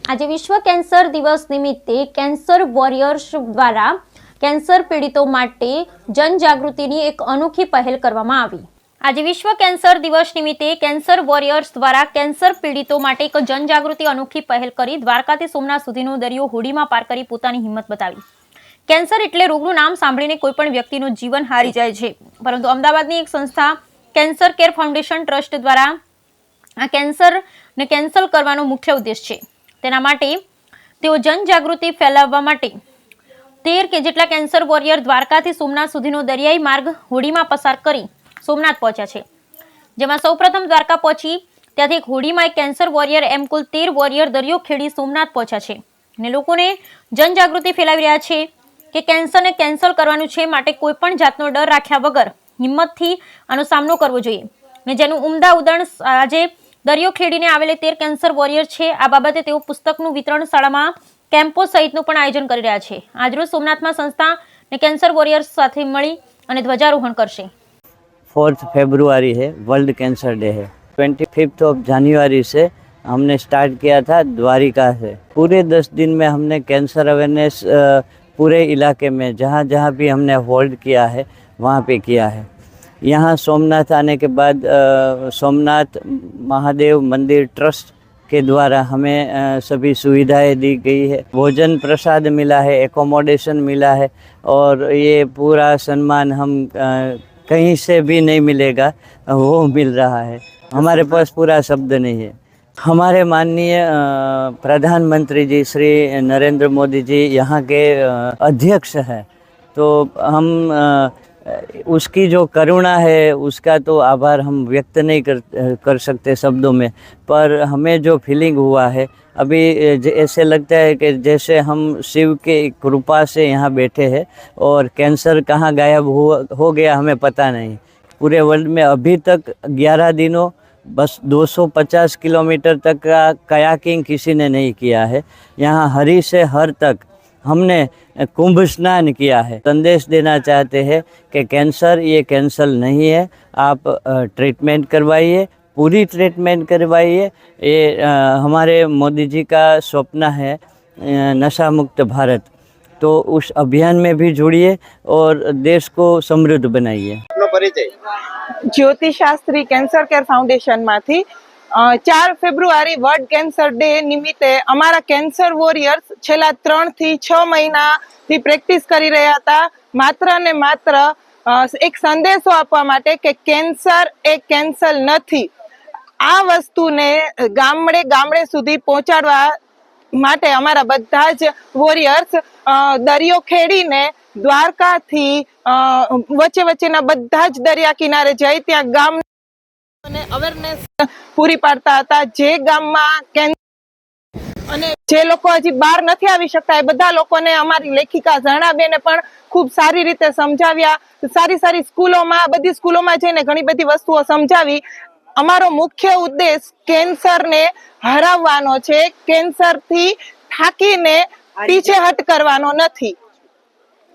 આજે વિશ્વ કેન્સર દિવસ નિમિત્તે કેન્સર વોરિયર્સ દ્વારા કેન્સર પીડિતો માટે જનજાગૃતિની એક અનોખી પહેલ કરવામાં આવી। આજે વિશ્વ કેન્સર દિવસ નિમિત્તે કેન્સર વોરિયર્સ દ્વારા કેન્સર પીડિતો માટે એક જનજાગૃતિ અનોખી પહેલ કરી દ્વારકાથી સોમનાથ સુધીનો દરિયો હોડીમાં પાર કરી પોતાની હિંમત બતાવી। કેન્સર એટલે રોગનું નામ સાંભળીને કોઈ પણ વ્યક્તિનું જીવન હારી જાય છે, પરંતુ અમદાવાદની એક સંસ્થા કેન્સર કેર ફાઉન્ડેશન ટ્રસ્ટ દ્વારા આ કેન્સરને કેન્સલ કરવાનો મુખ્ય ઉદ્દેશ છે। તેના માટે તેઓ જનજાગૃતિ ફેલાવવા માટે 13 જેટલા કેન્સર વોરિયર દ્વારકાથી સોમનાથ સુધીનો દરિયાઈ માર્ગ હોડીમાં પસાર કરી સોમનાથ પહોંચ્યા છે, જેમાં સૌપ્રથમ દ્વારકા પહોંચી ત્યાંથી એક હોડીમાં એક કેન્સર વોરિયર એમ કુલ 13 વોરિયર દરિયો ખેડી સોમનાથ પહોંચ્યા છે અને લોકોને જનજાગૃતિ ફેલાવી રહ્યા છે કે કેન્સરને કેન્સલ કરવાનું છે, માટે કોઈ પણ જાતનો ડર રાખ્યા વગર હિંમતથી આનો સામનો કરવો જોઈએ અને જેનું ઉમદા ઉદાહરણ આજે દરિયો ખેડીને આવેલે 13 કેન્સર વોરિયર છે। આ બાબતે તેઓ પુસ્તકનું વિતરણ, શાળામાં કેમ્પો સહિતનું પણ આયોજન કરી રહ્યા છે। આજરોજ સોમનાથમાં સંસ્થા અને કેન્સર વોરિયર્સ સાથે મળી અને ધ્વજારોહણ કરશે। 4 फरवरी है, वर्ल्ड कैंसर डे है। 25 जनवरी से हमने स्टार्ट किया था द्वारिका से। पूरे 10 दिन में हमने कैंसर अवेयरनेस पूरे इलाके में जहाँ जहाँ भी हमने होल्ड किया है वहाँ पे किया है। यहाँ सोमनाथ आने के बाद सोमनाथ महादेव मंदिर ट्रस्ट के द्वारा हमें सभी सुविधाएं दी गई है। भोजन प्रसाद मिला है, एकोमोडेशन मिला है और ये पूरा सम्मान हम कहीं से भी नहीं मिलेगा, वो मिल रहा है। हमारे पास पूरा शब्द नहीं है। हमारे माननीय प्रधानमंत्री जी श्री नरेंद्र मोदी जी यहाँ के अध्यक्ष हैं, तो हम उसकी जो करुणा है उसका तो आभार हम व्यक्त नहीं कर सकते शब्दों में, पर हमें जो फीलिंग हुआ है अभी ऐसे लगता है कि जैसे हम शिव के कृपा से यहाँ बैठे हैं और कैंसर कहाँ गायब हो गया हमें पता नहीं। पूरे वर्ल्ड में अभी तक 11 दिनों बस 250 किलोमीटर तक का कयाकिंग किसी ने नहीं किया है। यहाँ हरी से हर तक हमने कुंभ स्नान किया है। संदेश देना चाहते हैं कि कैंसर ये कैंसल नहीं है, आप ट्रीटमेंट करवाइए, पूरी ट्रीटमेंट करवाइए। ये हमारे मोदी जी का सपना है नशा मुक्त भारत, तो उस अभियान में भी जुड़िए और देश को समृद्ध बनाइए। Jyoti Shastri cancer care foundation मांथी 4 फेब्रुआरी वर्ल्ड कैंसर डे निमित्ते अमारा कैंसर वॉरियर्स छेल्ला 3 થી 6 મહિનાથી પ્રેક્ટિસ કરી રહ્યા હતા, માત્ર ને માત્ર એક સંદેશો આપવા માટે કે કેન્સર એ કેન્સલ નથી। આ વસ્તુને ગામડે ગામડે સુધી પહોંચાડવા માટે અમારા બધા જ વોરિયર્સ દરિયો ખેડીને દ્વારકાથી વચ્ચે વચ્ચેના બધા જ દરિયા કિનારે જઈ ત્યાં ગામ અવેરનેસ પૂરી પાડતા હતા। જે ગામમાં અને જે લોકો હજી બહાર નથી આવી શકતા એ બધા લોકોને અમારી લેખિકા ઝરણાબેને પણ ખૂબ સારી રીતે સમજાવ્યા। સારી સારી સ્કૂલોમાં, બધી સ્કૂલોમાં જઈને ઘણી બધી વસ્તુઓ સમજાવી। અમારો મુખ્ય ઉદ્દેશ કેન્સરને હરાવવાનો છે, કેન્સરથી થાકીને પીછેહટ કરવાનો નથી।